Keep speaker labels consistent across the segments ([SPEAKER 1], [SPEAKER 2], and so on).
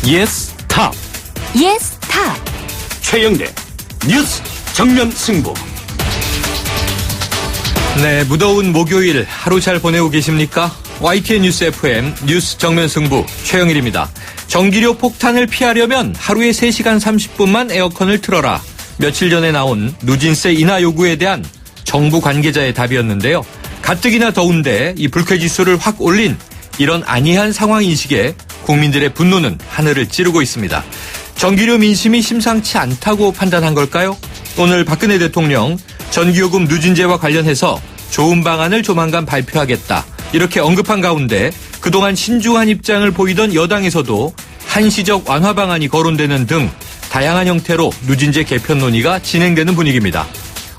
[SPEAKER 1] 예스 탑.
[SPEAKER 2] 예스 탑.
[SPEAKER 1] 최영대 뉴스 정면 승부.
[SPEAKER 3] 네, 무더운 목요일 하루 잘 보내고 계십니까? YTN 뉴스 FM 뉴스 정면 승부 최영일입니다. 전기료 폭탄을 피하려면 하루에 3시간 30분만 에어컨을 틀어라. 며칠 전에 나온 누진세 인하 요구에 대한 정부 관계자의 답이었는데요. 가뜩이나 더운데 이 불쾌지수를 확 올린 이런 안이한 상황인식에 국민들의 분노는 하늘을 찌르고 있습니다. 전기료 민심이 심상치 않다고 판단한 걸까요? 오늘 박근혜 대통령 전기요금 누진제와 관련해서 좋은 방안을 조만간 발표하겠다. 이렇게 언급한 가운데 그동안 신중한 입장을 보이던 여당에서도 한시적 완화 방안이 거론되는 등 다양한 형태로 누진제 개편 논의가 진행되는 분위기입니다.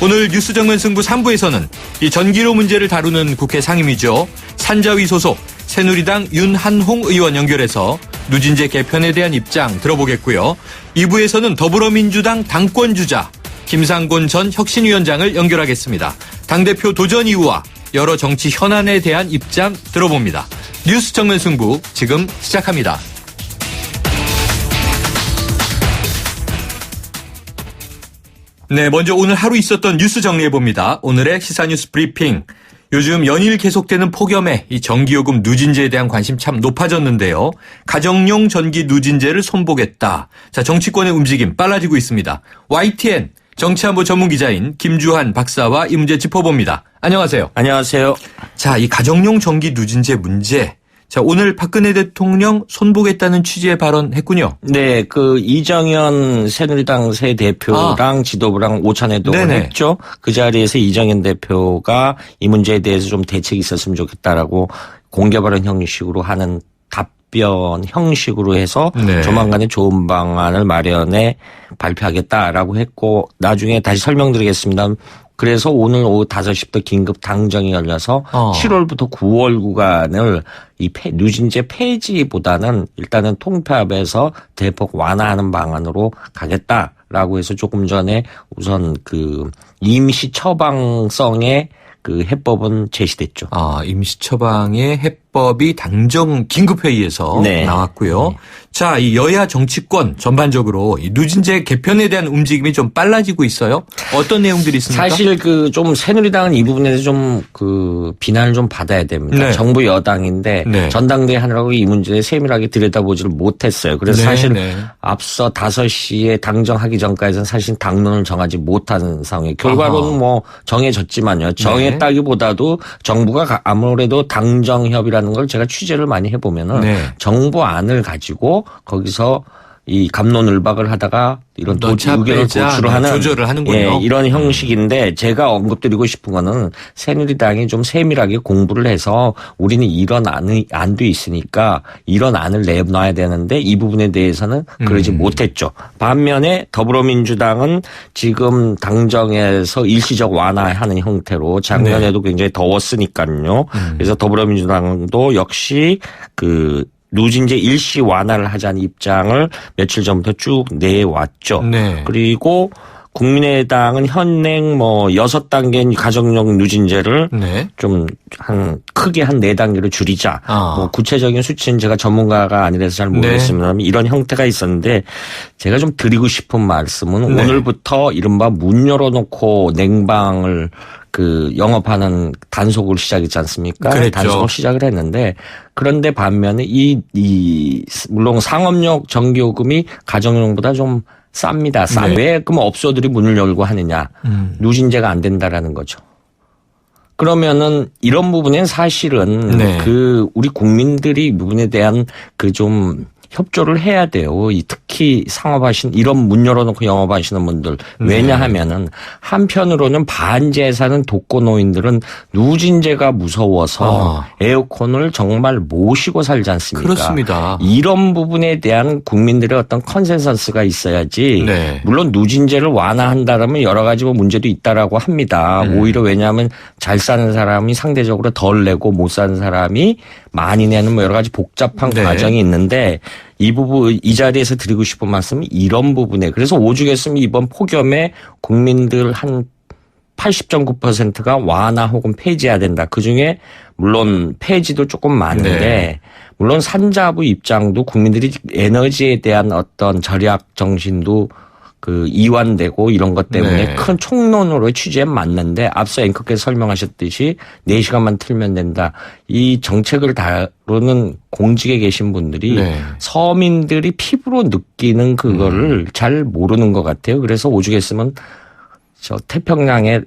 [SPEAKER 3] 오늘 뉴스 정면 승부 3부에서는 이 전기료 문제를 다루는 국회 상임위죠. 산자위 소속 새누리당 윤한홍 의원 연결해서 누진제 개편에 대한 입장 들어보겠고요. 2부에서는 더불어민주당 당권주자 김상곤 전 혁신위원장을 연결하겠습니다. 당대표 도전 이유와 여러 정치 현안에 대한 입장 들어봅니다. 뉴스 정면 승부 지금 시작합니다. 네, 먼저 오늘 하루 있었던 뉴스 정리해봅니다. 오늘의 시사뉴스 브리핑. 요즘 연일 계속되는 폭염에 이 전기요금 누진제에 대한 관심 참 높아졌는데요. 가정용 전기 누진제를 손보겠다. 자, 정치권의 움직임 빨라지고 있습니다. YTN 정치안보 전문기자인 김주한 박사와 이 문제 짚어봅니다. 안녕하세요.
[SPEAKER 4] 안녕하세요.
[SPEAKER 3] 자, 이 가정용 전기 누진제 문제. 자, 오늘 박근혜 대통령 손보겠다는 취지의 발언했군요.
[SPEAKER 4] 네, 이정현 새누리당 새 대표랑 지도부랑 오찬회도 했죠. 그 자리에서 이정현 대표가 이 문제에 대해서 좀 대책이 있었으면 좋겠다라고 공개 발언 형식으로 하는 답변 형식으로 해서 조만간에 좋은 방안을 마련해 발표하겠다라고 했고, 나중에 다시 설명드리겠습니다. 그래서 오늘 오후 5시부터 긴급 당정이 열려서 7월부터 9월 구간을 이 누진제 폐지보다는 일단은 통폐합해서 대폭 완화하는 방안으로 가겠다라고 해서 조금 전에 우선 임시 처방성의 해법은 제시됐죠.
[SPEAKER 3] 임시 처방의 해법이 당정 긴급회의에서 나왔고요. 자, 이 여야 정치권 전반적으로 이 누진제 개편에 대한 움직임이 좀 빨라지고 있어요. 어떤 내용들이 있습니까?
[SPEAKER 4] 사실 좀 새누리당은 이 부분에 대해서 좀 비난을 좀 받아야 됩니다. 정부 여당인데 전당대회 하느라고 이 문제에 세밀하게 들여다보지를 못했어요. 그래서 사실 앞서 5시에 당정하기 전까지는 사실 당론을 정하지 못한 상황이에요. 결과로는 정해졌지만요. 정했다기보다도 정부가 아무래도 당정협의라는 걸 제가 취재를 많이 해보면은 정부 안을 가지고 거기서 이 갑론을박을 하다가 이런 의견을 도출을 하는
[SPEAKER 3] 조절을 하는군요.
[SPEAKER 4] 이런 형식인데 제가 언급드리고 싶은 거는 새누리당이 좀 세밀하게 공부를 해서 우리는 이런 안도 있으니까 이런 안을 내놔야 되는데 이 부분에 대해서는 그러지 못했죠. 반면에 더불어민주당은 지금 당정에서 일시적 완화하는 형태로 작년에도 굉장히 더웠으니까요. 그래서 더불어민주당도 역시 누진제 일시 완화를 하자는 입장을 며칠 전부터 쭉 내왔죠. 그리고 국민의당은 현행 6단계인 가정용 누진제를 좀 크게 한 4단계로 줄이자. 구체적인 수치는 제가 전문가가 아니라서 잘 모르겠습니다만 이런 형태가 있었는데 제가 좀 드리고 싶은 말씀은 오늘부터 이른바 문 열어놓고 냉방을 영업하는 단속을 시작했지 않습니까?
[SPEAKER 3] 그랬죠.
[SPEAKER 4] 단속을 시작을 했는데 그런데 반면에 물론 상업용 전기요금이 가정용보다 좀 쌉니다. 왜 그럼 업소들이 문을 열고 하느냐? 누진제가 안 된다라는 거죠. 그러면은 이런 부분엔 사실은 우리 국민들이 이 부분에 대한 좀 협조를 해야 돼요. 특히 이런 문 열어놓고 영업하시는 분들. 왜냐하면은 한편으로는 반재산은 독거노인들은 누진제가 무서워서 에어컨을 정말 모시고 살지 않습니까?
[SPEAKER 3] 그렇습니다.
[SPEAKER 4] 이런 부분에 대한 국민들의 어떤 컨센서스가 있어야지. 물론 누진제를 완화한다라면 여러 가지 문제도 있다라고 합니다. 오히려 왜냐하면 잘 사는 사람이 상대적으로 덜 내고 못 사는 사람이 많이 내는 여러 가지 복잡한 과정이 있는데 이 자리에서 드리고 싶은 말씀은 이런 부분에 그래서 오죽했으면 이번 폭염에 국민들 한 80.9%가 완화 혹은 폐지해야 된다. 그중에 물론 폐지도 조금 많은데
[SPEAKER 3] 네.
[SPEAKER 4] 물론 산자부 입장도 국민들이 에너지에 대한 어떤 절약 정신도 그 이완되고 이런 것 때문에
[SPEAKER 3] 네.
[SPEAKER 4] 큰 총론으로 취지에 맞는데 앞서 앵커께서 설명하셨듯이 4시간만 틀면 된다. 이 정책을 다루는 공직에 계신 분들이
[SPEAKER 3] 네.
[SPEAKER 4] 서민들이 피부로 느끼는 그거를 잘 모르는 것 같아요. 그래서 오죽했으면 저 태평양의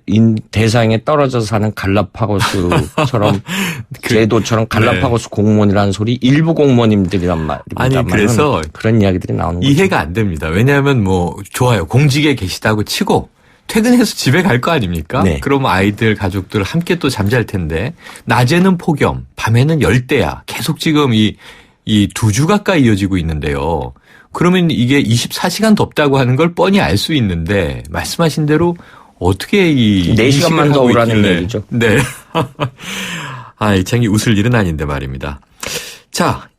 [SPEAKER 4] 대서양에 떨어져 사는 갈라파고스처럼 제도처럼 갈라파고스 공무원이라는 소리 일부 공무원님들이란 말입니다.
[SPEAKER 3] 아니 그래서
[SPEAKER 4] 그런 이야기들이 나오는 거죠.
[SPEAKER 3] 이해가 안 됩니다. 왜냐하면 뭐 좋아요. 공직에 계시다고 치고 퇴근해서 집에 갈 거 아닙니까?
[SPEAKER 4] 네.
[SPEAKER 3] 그럼 아이들 가족들 함께 또 잠잘 텐데 낮에는 폭염, 밤에는 열대야. 계속 지금 이 2주 가까이 이어지고 있는데요. 그러면 이게 24시간 덥다고 하는 걸 뻔히 알 수 있는데 말씀하신 대로 어떻게 이
[SPEAKER 4] 4시간만 더 오라는 얘기죠.
[SPEAKER 3] 네. 아, 이 웃을 일은 아닌데 말입니다. 자,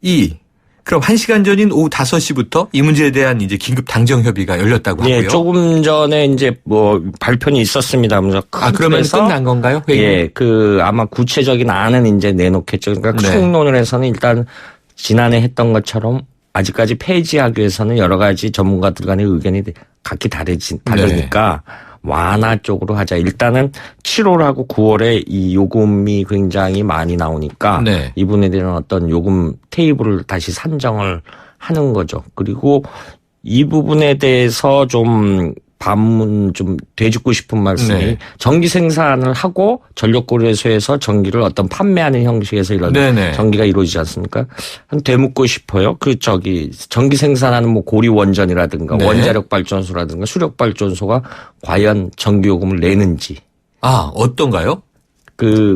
[SPEAKER 3] 그럼 1시간 전인 오후 5시부터 이 문제에 대한 이제 긴급 당정 협의가 열렸다고 하고요.
[SPEAKER 4] 예, 조금 전에 이제 뭐 발표는 있었습니다.
[SPEAKER 3] 그러면 끝난 건가요? 회의?
[SPEAKER 4] 예, 아마 구체적인 안은 이제 내놓겠죠. 그러니까
[SPEAKER 3] 네.
[SPEAKER 4] 총론을 해서는 일단 지난해 했던 것처럼 아직까지 폐지하기 위해서는 여러 가지 전문가들 간의 의견이 각기 다르니까 완화 쪽으로 하자. 일단은 7월하고 9월에 이 요금이 굉장히 많이 나오니까
[SPEAKER 3] 네.
[SPEAKER 4] 이분에 대한 어떤 요금 테이블을 다시 산정을 하는 거죠. 그리고 이 부분에 대해서 좀 되짚고 싶은 말씀이
[SPEAKER 3] 네.
[SPEAKER 4] 전기 생산을 하고 전력고리에서 전기를 어떤 판매하는 형식에서 이런
[SPEAKER 3] 네네.
[SPEAKER 4] 전기가 이루어지지 않습니까? 한 되묻고 싶어요. 전기 생산하는 뭐 고리 원전이라든가
[SPEAKER 3] 네.
[SPEAKER 4] 원자력 발전소라든가 수력 발전소가 과연 전기 요금을 내는지.
[SPEAKER 3] 아, 어떤가요?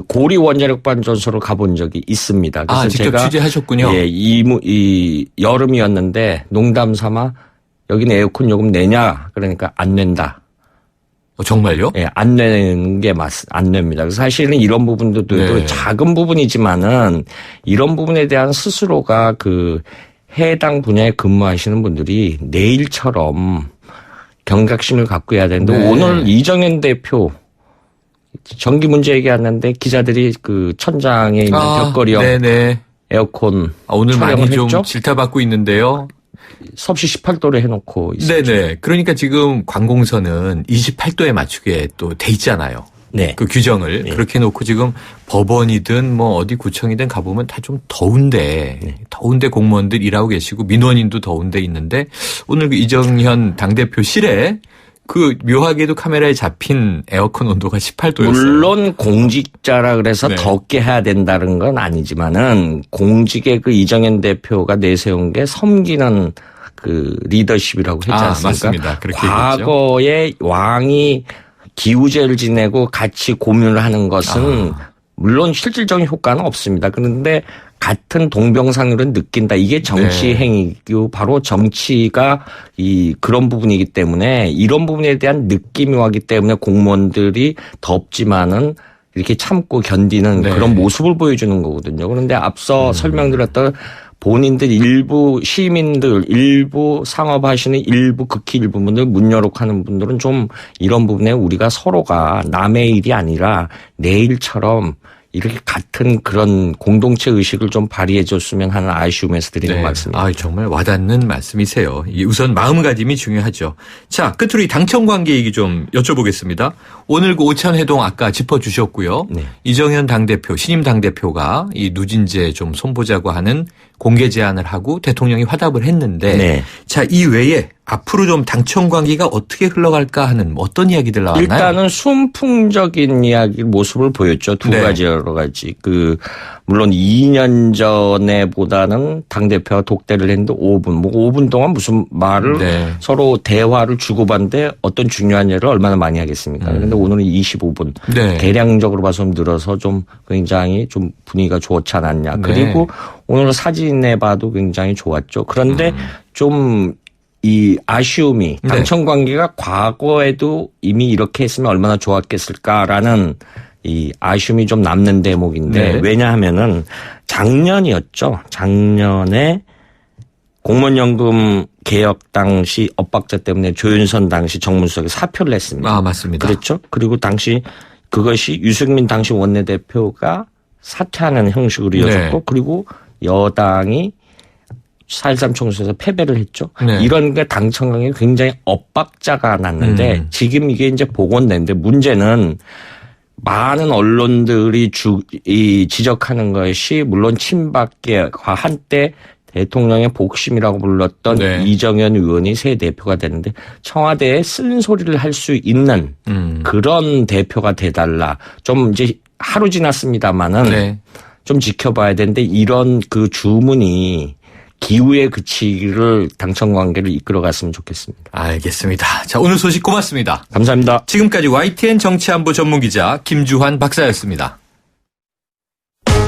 [SPEAKER 4] 고리 원자력 발전소로 가본 적이 있습니다. 그래서
[SPEAKER 3] 직접
[SPEAKER 4] 제가
[SPEAKER 3] 취재하셨군요.
[SPEAKER 4] 예, 이 여름이었는데 농담 삼아 여기는 에어컨 요금 내냐? 그러니까 안 낸다.
[SPEAKER 3] 정말요?
[SPEAKER 4] 예, 안 내는 게 안 냅니다. 그래서 사실은 이런 부분들도
[SPEAKER 3] 네.
[SPEAKER 4] 작은 부분이지만은 이런 부분에 대한 스스로가 해당 분야에 근무하시는 분들이 내일처럼 경각심을 갖고 해야 되는데
[SPEAKER 3] 네.
[SPEAKER 4] 오늘 이정현 대표 전기 문제 얘기하는데 기자들이 천장에 있는 벽걸이형
[SPEAKER 3] 네네.
[SPEAKER 4] 에어컨
[SPEAKER 3] 오늘 많이
[SPEAKER 4] 촬영을
[SPEAKER 3] 좀
[SPEAKER 4] 했죠?
[SPEAKER 3] 질타받고 있는데요.
[SPEAKER 4] 섭씨 18도로 해놓고 있어요.
[SPEAKER 3] 네네. 그러니까 지금 관공서는 28도에 맞추게 또 돼 있잖아요.
[SPEAKER 4] 네.
[SPEAKER 3] 그 규정을 그렇게 놓고 지금 법원이든 뭐 어디 구청이든 가보면 다 좀 더운데 공무원들 일하고 계시고 민원인도 더운데 있는데 오늘 이정현 당대표실에 묘하게도 카메라에 잡힌 에어컨 온도가 18도였어요.
[SPEAKER 4] 물론 공직자라 그래서
[SPEAKER 3] 네.
[SPEAKER 4] 덥게 해야 된다는 건 아니지만은 공직의 이정현 대표가 내세운 게 섬기는 리더십이라고 했지 않습니까?
[SPEAKER 3] 맞습니다. 그렇게
[SPEAKER 4] 과거에 왕이 기우제를 지내고 같이 고민을 하는 것은 물론 실질적인 효과는 없습니다. 그런데 같은 동병상련을 느낀다. 이게 정치 행위고 바로 정치가 그런 부분이기 때문에 이런 부분에 대한 느낌이 왔기 때문에 공무원들이 덥지만은 이렇게 참고 견디는 그런 모습을 보여주는 거거든요. 그런데 앞서 설명드렸던 본인들 일부 시민들 일부 상업하시는 일부 극히 일부 분들 문여록하는 분들은 좀 이런 부분에 우리가 서로가 남의 일이 아니라 내 일처럼 이렇게 같은 그런 공동체 의식을 좀 발휘해 줬으면 하는 아쉬움에서 드리는 말씀입니다.
[SPEAKER 3] 정말 와닿는 말씀이세요. 우선 마음가짐이 중요하죠. 자, 끝으로 이 당청 관계 얘기 좀 여쭤보겠습니다. 오늘 오찬회동 아까 짚어주셨고요.
[SPEAKER 4] 네.
[SPEAKER 3] 이정현 당대표, 신임 당대표가 이 누진제 좀 손보자고 하는 공개 제안을 하고 대통령이 화답을 했는데 자, 이 외에 앞으로 좀 당청 관계가 어떻게 흘러갈까 하는 어떤 이야기들 나왔나요?
[SPEAKER 4] 일단은 순풍적인 이야기 모습을 보였죠. 두 가지 여러 가지. 물론 2년 전에보다는 당대표가 독대를 했는데 5분 동안 무슨 말을 서로 대화를 주고받는데 어떤 중요한 일을 얼마나 많이 하겠습니까? 그런데 오늘은 25분. 대량적으로 봐서 늘어서 좀 굉장히 좀 분위기가 좋지 않았냐. 그리고 오늘 사진에 봐도 굉장히 좋았죠. 그런데 좀 이 아쉬움이 당청 관계가 과거에도 이미 이렇게 했으면 얼마나 좋았겠을까라는 이 아쉬움이 좀 남는 대목인데 왜냐하면은 작년이었죠. 작년에 공무원연금 개혁 당시 엇박자 때문에 조윤선 당시 정무수석이 사표를 냈습니다.
[SPEAKER 3] 아, 맞습니다.
[SPEAKER 4] 그렇죠. 그리고 당시 그것이 유승민 당시 원내대표가 사퇴하는 형식으로 이어졌고
[SPEAKER 3] 네.
[SPEAKER 4] 그리고 여당이 4.13 총선에서 패배를 했죠.
[SPEAKER 3] 네.
[SPEAKER 4] 이런 게 당청강에 굉장히 엇박자가 났는데 지금 이게 이제 복원됐는데 문제는 많은 언론들이 지적하는 것이 물론 친박계와 한때 대통령의 복심이라고 불렀던
[SPEAKER 3] 네.
[SPEAKER 4] 이정현 의원이 새 대표가 되는데 청와대에 쓴소리를 할 수 있는 그런 대표가 돼달라. 좀 이제 하루 지났습니다마는
[SPEAKER 3] 네.
[SPEAKER 4] 좀 지켜봐야 되는데 이런 그 주문이 기후에 그치기를 당청 관계를 이끌어갔으면 좋겠습니다.
[SPEAKER 3] 알겠습니다. 자, 오늘 소식 고맙습니다.
[SPEAKER 4] 감사합니다.
[SPEAKER 3] 지금까지 YTN 정치안보 전문기자 김주환 박사였습니다.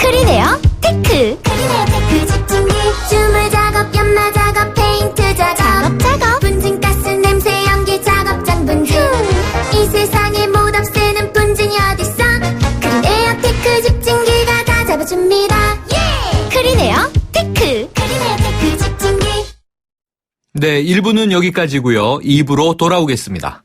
[SPEAKER 2] 크리네어 테크.
[SPEAKER 5] 크리네어 테크 집중기 주물 작업 연마 작업 페인트 작업 분진가스 냄새 연기 작업장 분진 이 세상에 못 없애는 분진이 어딨어 크리네어 테크 집중기가 다 잡아줍니다 예
[SPEAKER 2] 크리네어 테크.
[SPEAKER 5] 크리네어 테크 집중기
[SPEAKER 3] 네, 1부는 여기까지고요. 2부로 돌아오겠습니다.